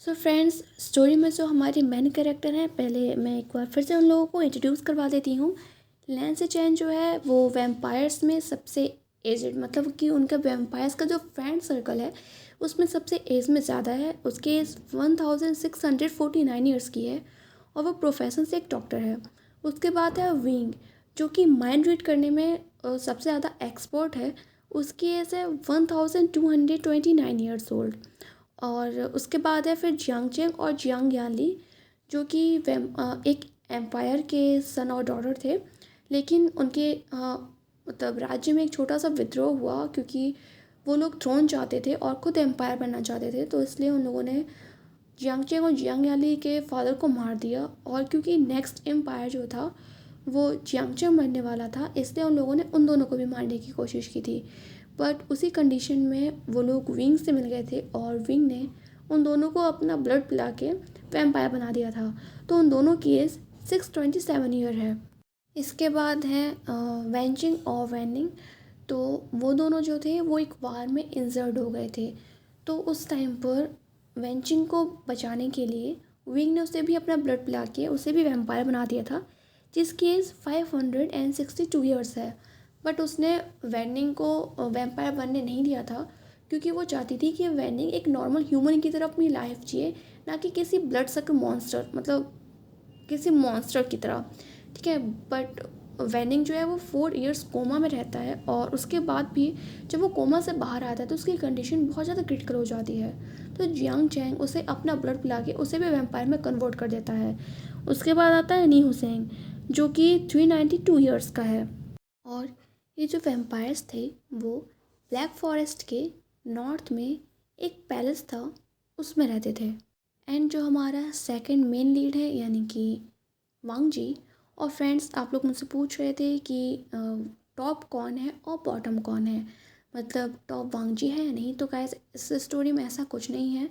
So friends, story में जो हमारे मेन कैरेक्टर हैं, पहले मैं एक बार फिर से उन लोगों को इंट्रोड्यूस करवा देती हूँ। लैंस चैन जो है वो वैम्पायर्स में सबसे एजड, मतलब कि उनका वैम्पायर्स का जो फ्रेंड सर्कल है उसमें सबसे एज में ज़्यादा है। उसकी एज 1649 ईयर्स की है और वो प्रोफेशन से एक डॉक्टर है। उसके बाद है विंग, जो कि माइंड रीड करने में सबसे ज़्यादा एक्सपर्ट है। उसकी एज है 1229 ईयर्स ओल्ड। और उसके बाद है फिर जियांग चेंग और जियांग यानली, जो कि एक एम्पायर के सन और डॉटर थे। लेकिन उनके मतलब राज्य में एक छोटा सा विद्रोह हुआ, क्योंकि वो लोग थ्रोन चाहते थे और ख़ुद एम्पायर बनना चाहते थे। तो इसलिए उन लोगों ने जियांग चेंग और जियांग यानली के फादर को मार दिया। और क्योंकि नेक्स्ट एम्पायर जो था वो जियांग चेंग बनने वाला था, इसलिए उन लोगों ने उन दोनों को भी मारने की कोशिश की थी। बट उसी कंडीशन में वो लोग विंग से मिल गए थे और विंग ने उन दोनों को अपना ब्लड पिला के वैम्पायर बना दिया था। तो उन दोनों की एज 627 ईयर है। इसके बाद है वेंचिंग और वैनिंग। तो वो दोनों जो थे वो एक वार में इंजर्ड हो गए थे। तो उस टाइम पर वेंचिंग को बचाने के लिए विंग ने उसे भी अपना ब्लड पिला के उसे भी वैम्पायर बना दिया था, जिसकी एज 562 ईयर्स है। बट उसने वैनिंग को वैम्पायर बनने नहीं दिया था, क्योंकि वो चाहती थी कि वैनिंग एक नॉर्मल ह्यूमन की तरह अपनी लाइफ जिए, ना कि किसी ब्लड सक मॉन्स्टर, मतलब किसी मॉन्स्टर की तरह। ठीक है। बट वेनिंग जो है वो 4 ईयर्स कोमा में रहता है और उसके बाद भी जब वो कोमा से बाहर आता है तो उसकी कंडीशन बहुत ज़्यादा क्रिटिकल हो जाती है। तो जियांग चैंग उसे अपना ब्लड पिला के उसे भी वैम्पायर में कन्वर्ट कर देता है। उसके बाद आता है नी हुसैन, जो कि 392 ईयर्स का है। और ये जो वैम्पायर्स थे वो ब्लैक फॉरेस्ट के नॉर्थ में एक पैलेस था, उसमें रहते थे। एंड जो हमारा सेकंड मेन लीड है, यानी कि वांग जी। और फ्रेंड्स, आप लोग मुझसे पूछ रहे थे कि टॉप कौन है और बॉटम कौन है, मतलब टॉप वांग जी है या नहीं। तो गाइस, इस स्टोरी में ऐसा कुछ नहीं है।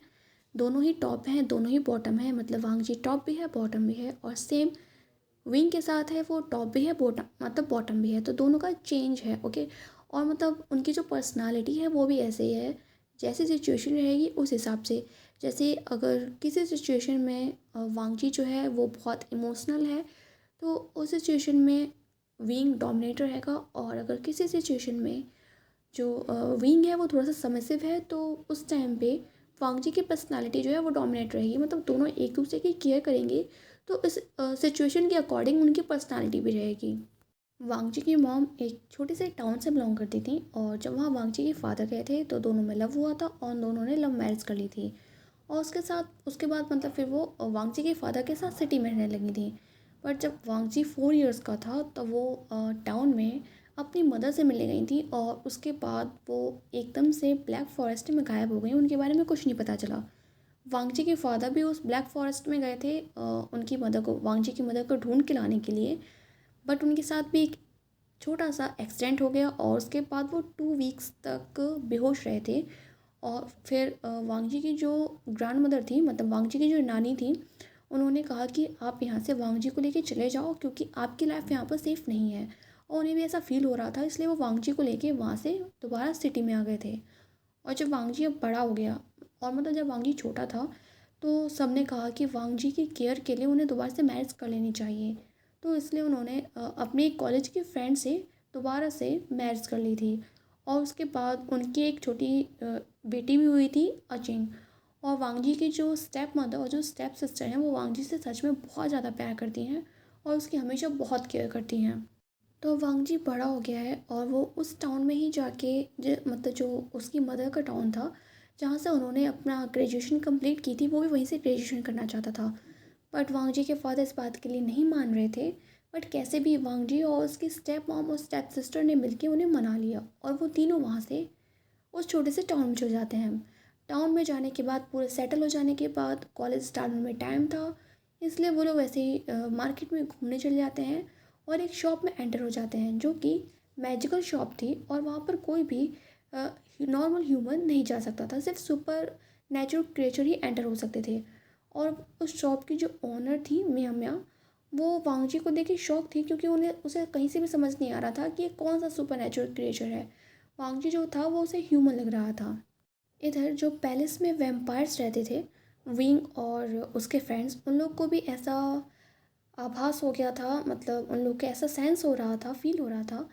दोनों ही टॉप हैं, दोनों ही बॉटम है। मतलब वांग जी टॉप भी है, बॉटम भी है। और सेम विंग के साथ है, वो टॉप भी है, बॉटम मतलब बॉटम भी है। तो दोनों का चेंज है। ओके। और मतलब उनकी जो पर्सनालिटी है वो भी ऐसे ही है, जैसी सिचुएशन रहेगी उस हिसाब से। जैसे अगर किसी सिचुएशन में वांगजी जो है वो बहुत इमोशनल है, तो उस सिचुएशन में विंग डोमिनेटर रहेगा। और अगर किसी सिचुएशन में जो विंग है वो थोड़ा सा सबमिसिव है, तो उस टाइम पे वांगजी की पर्सनालिटी जो है वो डोमिनेट रहेगी। मतलब दोनों एक दूसरे की केयर करेंगे, तो इस सिचुएशन के अकॉर्डिंग उनकी पर्सनालिटी भी रहेगी। वांगजी की मॉम एक छोटे से टाउन से बिलोंग करती थी, और जब वहाँ वांगजी के फादर गए थे तो दोनों में लव हुआ था और उन दोनों ने लव मैरिज कर ली थी। और उसके बाद मतलब फिर वो वांगजी के फादर के साथ सिटी में रहने लगी थी। बट जब वांगजी 4 ईयर्स का था तब वो टाउन में अपनी मदर से मिलने गई थी, और उसके बाद वो एकदम से ब्लैक फॉरेस्ट में गायब हो गई। उनके बारे में कुछ नहीं पता चला। वांगजी के फादर भी उस ब्लैक फॉरेस्ट में गए थे उनकी मदर को, वांगजी की मदर को ढूंढ के लाने के लिए। बट उनके साथ भी एक छोटा सा एक्सीडेंट हो गया और उसके बाद वो 2 वीक्स तक बेहोश रहे थे। और फिर वांगजी की जो ग्रैंड मदर थी, मतलब वांगजी की जो नानी थी, उन्होंने कहा कि आप यहाँ से वांगजी को लेके चले जाओ, क्योंकि आपकी लाइफ यहाँ पर सेफ़ नहीं है। और उन्हें भी ऐसा फील हो रहा था, इसलिए वो वांगजी को लेके वहाँ से दोबारा सिटी में आ गए थे। और जब वांगजी अब बड़ा हो गया, और मतलब जब वांगजी छोटा था, तो सबने कहा कि वांगजी की केयर के लिए उन्हें दोबारा से मैरिज कर लेनी चाहिए। तो इसलिए उन्होंने अपने कॉलेज के फ्रेंड से दोबारा से मैरिज कर ली थी। और उसके बाद उनकी एक छोटी बेटी भी हुई थी, अचिंग। और वांगजी की जो स्टेप मदर और जो स्टेप सिस्टर हैं वो वांगजी से सच में बहुत ज़्यादा प्यार करती हैं और उसकी हमेशा बहुत केयर करती हैं। तो वांगजी बड़ा हो गया है और वो उस टाउन में ही जाके मतलब जो उसकी मदर का टाउन था, जहाँ से उन्होंने अपना ग्रेजुएशन कंप्लीट की थी, वो भी वहीं से ग्रेजुएशन करना चाहता था। बट वांगजी के फादर इस बात के लिए नहीं मान रहे थे। बट कैसे भी वांगजी और उसकी स्टेप मॉम और स्टेप सिस्टर ने मिलकर उन्हें मना लिया, और वो तीनों वहाँ से उस छोटे से टाउन में चले जाते हैं। टाउन में जाने के बाद, पूरे सेटल हो जाने के बाद, कॉलेज स्टार्ट होने में टाइम था, इसलिए वो लोग वैसे ही मार्केट में घूमने चले जाते हैं और एक शॉप में एंटर हो जाते हैं, जो कि मैजिकल शॉप थी। और वहाँ पर कोई भी नॉर्मल ह्यूमन नहीं जा सकता था, सिर्फ सुपर नेचुरल क्रिएचर ही एंटर हो सकते थे। और उस शॉप की जो ओनर थी, मिया मिया, वो वांगजी को देख के शॉक थी, क्योंकि उन्हें उसे कहीं से भी समझ नहीं आ रहा था कि ये कौन सा सुपर नेचुरल क्रिएचर है। वांगजी जो था वो उसे ह्यूमन लग रहा था। इधर जो पैलेस में वैम्पायर्स रहते थे विंग और उसके फ्रेंड्स उन लोग को भी ऐसा आभास हो गया था, मतलब उन लोग को ऐसा सेंस हो रहा था, फील हो रहा था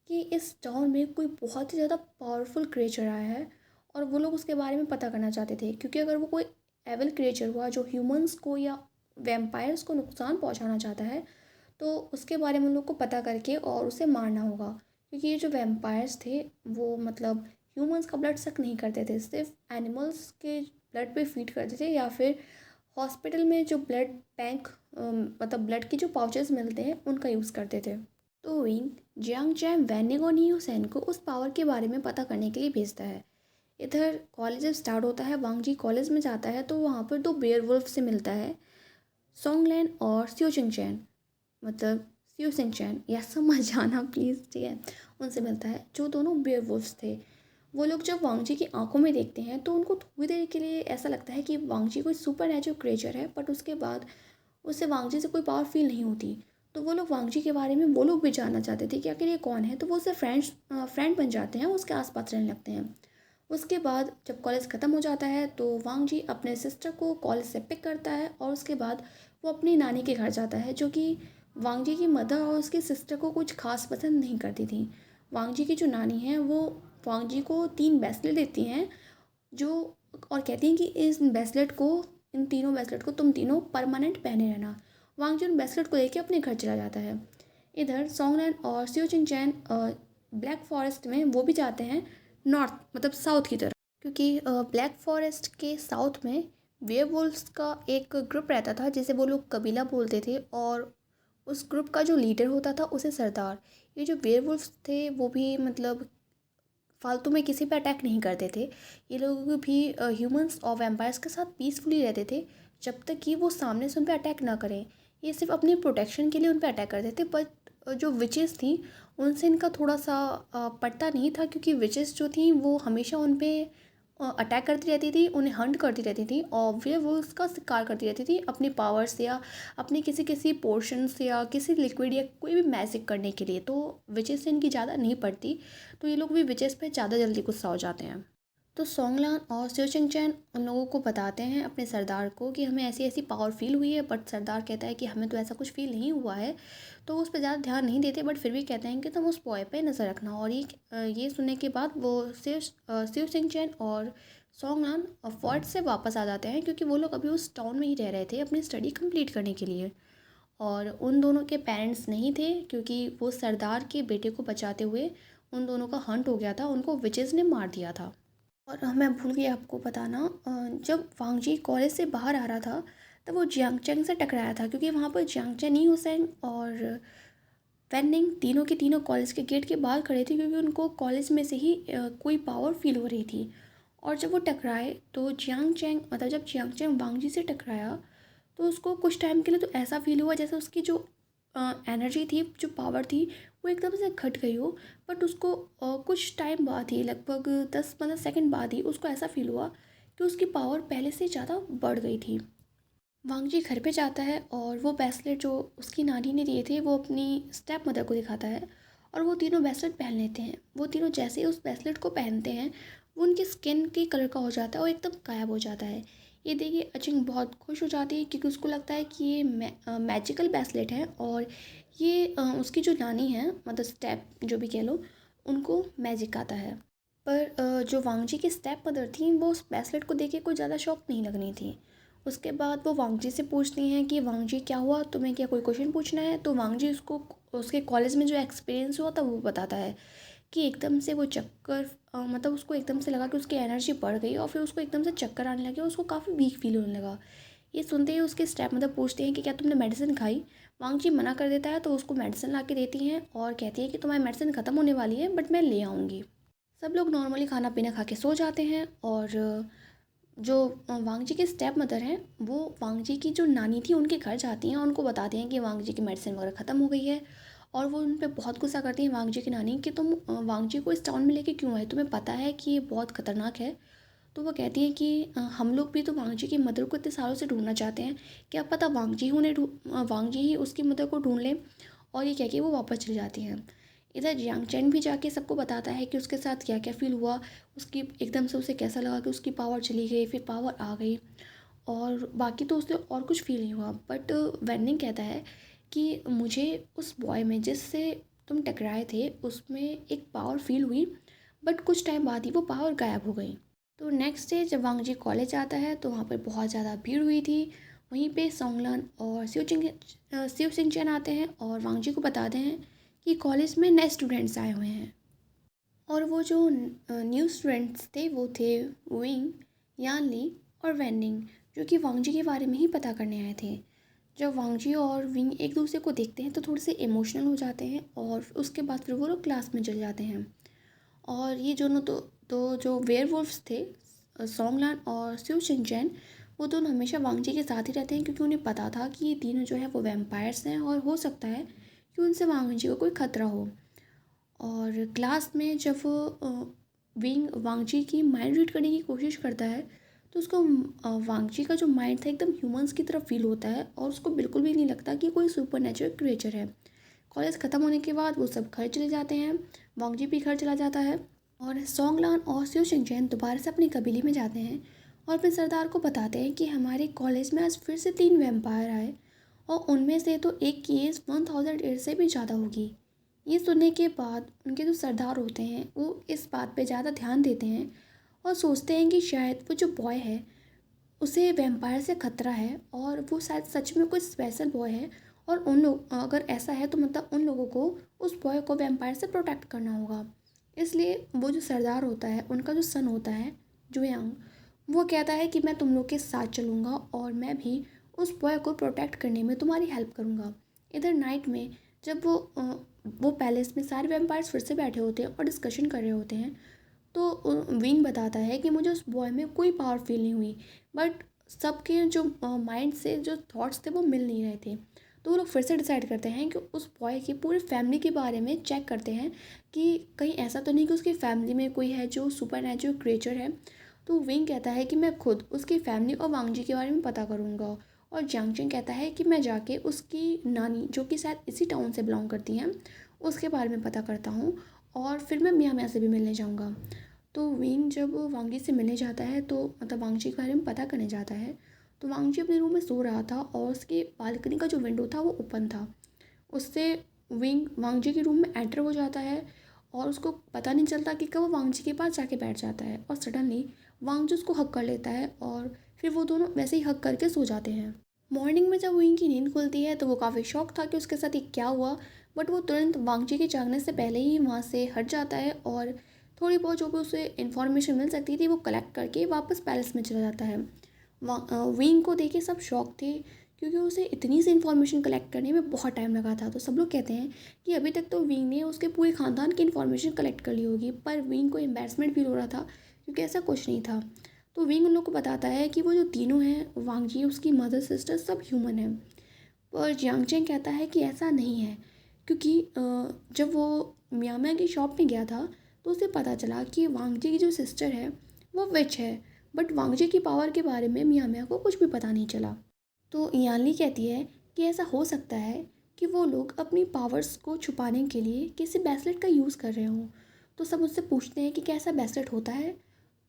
कि इस टाउन में कोई बहुत ही ज़्यादा पावरफुल क्रिएचर आया है। और वो लोग उसके बारे में पता करना चाहते थे, क्योंकि अगर वो कोई एविल क्रिएचर हुआ जो ह्यूमंस को या वैम्पायर्स को नुकसान पहुंचाना चाहता है, तो उसके बारे में उन लोग को पता करके और उसे मारना होगा। क्योंकि ये जो वैम्पायर्स थे वो मतलब ह्यूमंस का ब्लड सक नहीं करते थे, सिर्फ एनिमल्स के ब्लड पे फीड करते थे, या फिर हॉस्पिटल में जो ब्लड बैंक मतलब ब्लड के जो पाउचेस मिलते हैं उनका यूज़ करते थे। तो विंग जियांग चैन वैनिंग और नियो सेन को उस पावर के बारे में पता करने के लिए भेजता है। इधर कॉलेज जब स्टार्ट होता है, वांग जी कॉलेज में जाता है तो वहाँ पर दो बेयर वुल्फ से मिलता है, सोंगलैन और सियो चिंग चैन, मतलब सियो सिंग चैन, या समझ जाना प्लीज़, ठीक है। उनसे मिलता है जो दोनों बेयर वुल्फ्स थे। वो लोग जब वांग जी की आंखों में देखते हैं तो उनको थोड़ी देर के लिए ऐसा लगता है कि वांग जी कोई सुपर नेचुरल क्रिएचर है, बट उसके बाद उससे वांग जी से कोई पावर फील नहीं होती। तो वो लोग वांग जी के बारे में वो लोग भी जानना चाहते थे कि आखिर ये कौन है, तो वो उससे फ्रेंड बन जाते हैं, उसके आसपास रहने लगते हैं। उसके बाद जब कॉलेज ख़त्म हो जाता है तो वांग जी अपने सिस्टर को कॉलेज से पिक करता है, और उसके बाद वो अपनी नानी के घर जाता है, जो कि वांग जी की मदर और उसकी सिस्टर को कुछ खास पसंद नहीं करती थी। वांग जी की जो नानी है वो वांग जी को 3 ब्रेसलेट देती हैं, जो और कहती हैं कि इन तीनों ब्रेसलेट को तुम तीनों परमानेंट पहने रहना। वांग जी उन ब्रेसलेट को लेके अपने घर चला जाता है। इधर सोंगलैन और सियो चिंग चैन ब्लैक फॉरेस्ट में वो भी जाते हैं, नॉर्थ मतलब साउथ की तरफ, क्योंकि ब्लैक फॉरेस्ट के साउथ में वेयरवुल्व्स का एक ग्रुप रहता था जिसे वो लोग कबीला बोलते थे, और उस ग्रुप का जो लीडर होता था उसे सरदार। ये जो वेयरवुल्व्स थे वो भी मतलब फालतू में किसी पे अटैक नहीं करते थे। ये लोग भी ह्यूमंस और वैम्पायर्स के साथ पीसफुली रहते थे, जब तक कि वो सामने से उन पे अटैक ना करें। ये सिर्फ अपनी प्रोटेक्शन के लिए उन पे अटैक करते थे, बट जो विचेस थी उनसे इनका थोड़ा सा पड़ता नहीं था, क्योंकि विचेस जो थी वो हमेशा उन पे अटैक करती रहती थी, उन्हें हंट करती रहती थी, और वे वो उसका शिकार करती रहती थी अपनी पावर्स या अपने किसी किसी पोर्शंस या किसी लिक्विड या कोई भी मैजिक करने के लिए। तो विचेस से इनकी ज़्यादा नहीं पड़ती, तो ये लोग भी विचेस पे ज़्यादा जल्दी गुस्सा हो जाते हैं। तो सोंगलान और सियो चिंगचैन उन लोगों को बताते हैं अपने सरदार को कि हमें ऐसी ऐसी पावर फील हुई है, बट सरदार कहता है कि हमें तो ऐसा कुछ फील नहीं हुआ है। तो वो उस पर ज़्यादा ध्यान नहीं देते, बट फिर भी कहते हैं कि तुम उस बॉय पे नज़र रखना। और ये सुनने के बाद वो सियो चिंगचैन और सोंगलान फोर्ट से वापस आ जाते हैं, क्योंकि वो लोग अभी उस टाउन में ही रह रहे थे अपनी स्टडी कंप्लीट करने के लिए। और उन दोनों के पेरेंट्स नहीं थे, क्योंकि वो सरदार के बेटे को बचाते हुए उन दोनों का हंट हो गया था, उनको विचेस ने मार दिया था। और मैं भूल गई आपको बताना, जब वांगजी कॉलेज से बाहर आ रहा था तब वो जियांगचैंग से टकराया था, क्योंकि वहाँ पर जियांगचैन, नी हुसैन और वैनिंग तीनों के तीनों कॉलेज के गेट के बाहर खड़े थे, क्योंकि उनको कॉलेज में से ही कोई पावर फील हो रही थी। और जब वो टकराए तो जियांगचैंग मतलब जब जियांगचैंग वांगजी से टकराया तो उसको कुछ टाइम के लिए तो ऐसा फील हुआ जैसे उसकी जो एनर्जी थी, जो पावर थी, वो एकदम से घट गई हो। बट उसको कुछ टाइम बाद ही, लगभग 10-15 सेकंड बाद ही, उसको ऐसा फील हुआ कि उसकी पावर पहले से ज़्यादा बढ़ गई थी। वांगजी घर पे जाता है और वो ब्रेसलेट जो उसकी नानी ने दिए थे वो अपनी स्टेप मदर को दिखाता है, और वो तीनों ब्रेसलेट पहन लेते हैं। वो तीनों जैसे ही उस ब्रेसलेट को पहनते हैं वो उनकी स्किन के कलर का हो जाता है और एकदम गायब हो जाता है। ये देखिए अचिंग बहुत खुश हो जाती है, क्योंकि उसको लगता है कि ये मैजिकल ब्रेसलेट है, और ये उसकी जो नानी है, मतलब स्टेप जो भी कह लो, उनको मैजिक आता है। पर जो वांगजी की स्टेप मदर थी वो उस ब्रेसलेट को देख के कोई ज़्यादा शॉक नहीं लग रही थी। उसके बाद वो वांगजी से पूछती हैं कि वांगजी क्या हुआ, तुम्हें क्या कोई क्वेश्चन पूछना है। तो वांगजी उसको उसके कॉलेज में जो एक्सपीरियंस हुआ था वो बताता है कि एकदम से वो चक्कर मतलब उसको एकदम से लगा कि उसकी एनर्जी बढ़ गई, और फिर उसको एकदम से चक्कर आने लगे और उसको काफ़ी वीक फील होने लगा। ये सुनते ही उसके स्टेप मदर पूछते हैं कि क्या तुमने मेडिसिन खाई। वांगजी मना कर देता है, तो उसको मेडिसिन ला के देती हैं और कहती है कि तुम्हारी मेडिसिन ख़त्म होने वाली है, बट मैं ले आऊँगी। सब लोग नॉर्मली खाना पीना खा के सो जाते हैं, और जो वांगजी के स्टेप मदर हैं वो वांगजी की जो नानी थी उनके घर जाती हैं और उनको बताती हैं कि वांगजी की मेडिसिन वगैरह ख़त्म हो गई है। और वो उन पे बहुत गुस्सा करती हैं वांगजी की नानी कि तुम वांगजी को इस टाउन में लेके क्यों आए, तुम्हें पता है कि ये बहुत ख़तरनाक है। तो वो कहती हैं कि हम लोग भी तो वांगजी की मदर को इतने सालों से ढूंढना चाहते हैं, क्या पता वांगजी ही उसकी मदर को ढूंढ लें। और ये कह के वो वापस चली जाती हैं। इधर जियांग चैन भी जाके सबको बताता है कि उसके साथ क्या क्या फील हुआ, उसकी एकदम से उसे कैसा लगा कि उसकी पावर चली गई, फिर पावर आ गई। और बाकी तो उसे और कुछ फील नहीं हुआ। बट वेन्निंग कहता है कि मुझे उस बॉय में जिससे तुम टकराए थे उसमें एक पावर फील हुई, बट कुछ टाइम बाद ही वो पावर गायब हो गई। तो नेक्स्ट डे जब वांग जी कॉलेज आता है तो वहाँ पर बहुत ज़्यादा भीड़ हुई थी। वहीं पे सॉन्गलान और शिव सिंह चैन आते हैं और वांग जी को बताते हैं कि कॉलेज में नए स्टूडेंट्स आए हुए हैं। और वो जो न्यू स्टूडेंट्स थे वो थे विंग, यान ली और वेन्निंग, जो कि वांग जी के बारे में ही पता करने आए थे। जब वांग जी और विंग एक दूसरे को देखते हैं तो थोड़े से इमोशनल हो जाते हैं और उसके बाद फिर वो लोग क्लास में चले जाते हैं। और ये दोनों तो जो वेयरवुल्फ्स थे, सॉन्गलान और शिव शिनचैन, वो दोनों हमेशा वांग जी के साथ ही रहते हैं क्योंकि उन्हें पता था कि ये तीनों जो है वो वैम्पायर्स हैं और हो सकता है कि उनसे वांग जी को कोई खतरा हो। और क्लास में जब वो विंग वांग जी की माइंड रीड करने की कोशिश करता है तो उसको वांग जी का जो माइंड था एकदम ह्यूमंस की तरह फील होता है और उसको बिल्कुल भी नहीं लगता कि कोई सुपर नेचुरल क्रिएचर है। कॉलेज ख़त्म होने के बाद वो सब घर चले जाते हैं, वांग जी भी घर चला जाता है और सॉन्गलान और शिव शिनचैन दोबारा से अपनी कबीले में जाते हैं और फिर सरदार को बताते हैं कि हमारे कॉलेज में आज फिर से 3 वैम्पायर आए और उनमें से तो एक की एज 1000 ईयर से भी ज़्यादा होगी। ये सुनने के बाद उनके जो सरदार होते हैं वो इस बात पे ज़्यादा ध्यान देते हैं और सोचते हैं कि शायद वो जो बॉय है उसे वैम्पायर से खतरा है और वो शायद सच में कुछ स्पेशल बॉय है। और उन लोग अगर ऐसा है तो मतलब उन लोगों को उस बॉय को वैम्पायर से प्रोटेक्ट करना होगा। इसलिए वो जो सरदार होता है उनका जो सन होता है जुयांग, वो कहता है कि मैं तुम लोग के साथ चलूँगा और मैं भी उस बॉय को प्रोटेक्ट करने में तुम्हारी हेल्प करूँगा। इधर नाइट में जब वो पैलेस में सारे वैम्पायर्स फिर से बैठे होते हैं और डिस्कशन कर रहे होते हैं तो विंग बताता है कि मुझे उस बॉय में कोई पावर फील नहीं हुई, बट सबके जो माइंड से जो थॉट्स थे वो मिल नहीं रहे थे। तो वो लोग फिर से डिसाइड करते हैं कि उस बॉय की पूरी फैमिली के बारे में चेक करते हैं कि कहीं ऐसा तो नहीं कि उसकी फैमिली में कोई है जो सुपर नेचुरल क्रिएचर है। तो विंग कहता है कि मैं खुद उसकी फैमिली और वांग जी के बारे में पता करूँगा। और जियांगचेन कहता है कि मैं जाके उसकी नानी जो कि शायद इसी टाउन से बिलोंग करती हैं उसके बारे में पता करता हूँ और फिर मैं मियाँ मियाँ से भी मिलने जाऊँगा। तो विंग जब वांग जी से मिलने जाता है तो मतलब वांग जी के बारे में पता करने जाता है तो वांग जी अपने रूम में सो रहा था और उसकी बालकनी का जो विंडो था वो ओपन था। उससे विंग वांग जी के रूम में एंटर हो जाता है और उसको पता नहीं चलता कि कब वो वांग जी के पास जाके बैठ जाता है और सडनली वांग जी उसको हक कर लेता है और फिर वो दोनों वैसे ही हक करके सो जाते हैं। मॉर्निंग में जब विंग की नींद खुलती है तो वो काफ़ी शॉक था कि उसके साथ ये क्या हुआ, बट वो तुरंत वांग जी के जागने से पहले ही वहाँ से हट जाता है और थोड़ी बहुत जो भी उसे इन्फॉर्मेशन मिल सकती थी वो कलेक्ट करके वापस पैलेस में चला जाता है। विंग को देखे सब शॉक थे क्योंकि उसे इतनी सी इन्फॉर्मेशन कलेक्ट करने में बहुत टाइम लगा था। तो सब लोग कहते हैं कि अभी तक तो विंग ने उसके पूरे ख़ानदान की इन्फॉर्मेशन कलेक्ट कर ली होगी, पर विंग को एम्बेरसमेंट फील हो रहा था क्योंकि ऐसा कुछ नहीं था। तो विंग उन लोग को बताता है कि वो जो तीनों हैं वांग जी उसकी मदर सिस्टर सब ह्यूमन हैं। और जियांगचेन कहता है कि ऐसा नहीं है क्योंकि जब वो मियाँ की शॉप में गया था तो उसे पता चला कि वांग जी की जो सिस्टर है वो विच है, बट वांग जी की पावर के बारे में मियाँ को कुछ भी पता नहीं चला। तो यानली कहती है कि ऐसा हो सकता है कि वो लोग अपनी पावर्स को छुपाने के लिए किसी ब्रेसलेट का यूज़ कर रहे हों। तो सब उससे पूछते हैं कि क्या ऐसा ब्रेसलेट होता है।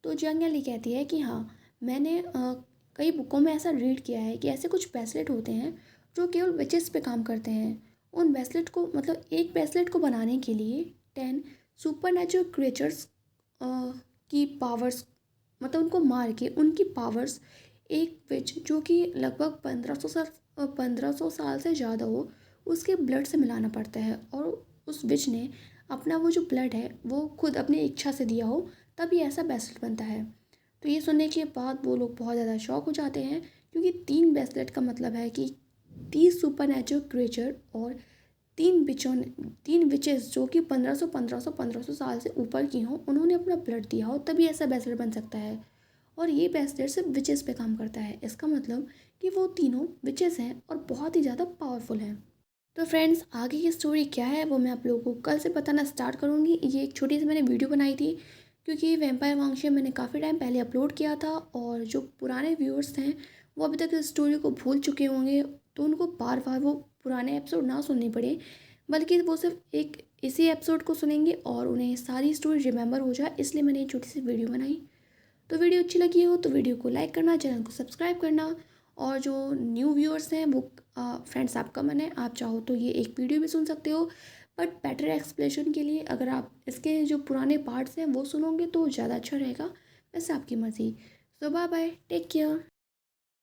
तो जियांग याली कहती है कि हाँ, मैंने कई बुकों में ऐसा रीड किया है कि ऐसे कुछ ब्रेसलेट होते हैं जो केवल विचेस पे काम करते हैं। उन ब्रेसलेट को मतलब एक ब्रेसलेट को बनाने के लिए 10 सुपर नेचुरल क्रिएचर्स की पावर्स मतलब उनको मार के उनकी पावर्स एक विच जो कि लगभग 1500 साल से ज़्यादा हो उसके ब्लड से मिलाना पड़ता है और उस विच ने अपना वो जो ब्लड है वो खुद अपनी इच्छा से दिया हो तभी ऐसा ब्रेसलेट बनता है। तो ये सुनने के बाद वो लोग बहुत ज़्यादा शॉक हो जाते हैं क्योंकि 3 ब्रेसलेट का मतलब है कि 30 सुपर नेचुरल क्रिएचर और 3 विचेस जो कि 1500 साल से ऊपर की हों उन्होंने अपना ब्लड दिया हो तभी ऐसा ब्रेसलेट बन सकता है। और ये ब्रेसलेट सिर्फ विचेस पे काम करता है, इसका मतलब कि वो तीनों विचेस हैं और बहुत ही ज़्यादा पावरफुल हैं। तो फ्रेंड्स आगे की स्टोरी क्या है वो मैं आप लोगों को कल से बताना स्टार्ट करूँगी। ये एक छोटी सी मैंने वीडियो बनाई थी क्योंकि वैम्पायर वांगशे मैंने काफ़ी टाइम पहले अपलोड किया था और जो पुराने व्यूअर्स हैं वो अभी तक इस स्टोरी को भूल चुके होंगे, तो उनको बार बार वो पुराने एपिसोड ना सुनने पड़े बल्कि वो सिर्फ एक इसी एपिसोड को सुनेंगे और उन्हें सारी स्टोरी रिमेंबर हो जाए, इसलिए मैंने ये छोटी सी वीडियो बनाई। तो वीडियो अच्छी लगी हो तो वीडियो को लाइक करना, चैनल को सब्सक्राइब करना। और जो न्यू व्यूअर्स हैं वो फ्रेंड्स आपका मन है, आप चाहो तो ये एक वीडियो भी सुन सकते हो, बट बेटर एक्सप्लेनेशन के लिए अगर आप इसके जो पुराने पार्ट्स हैं वो सुनोगे तो ज़्यादा अच्छा रहेगा। वैसे आपकी मर्ज़ी। सो बाय बाय, टेक केयर।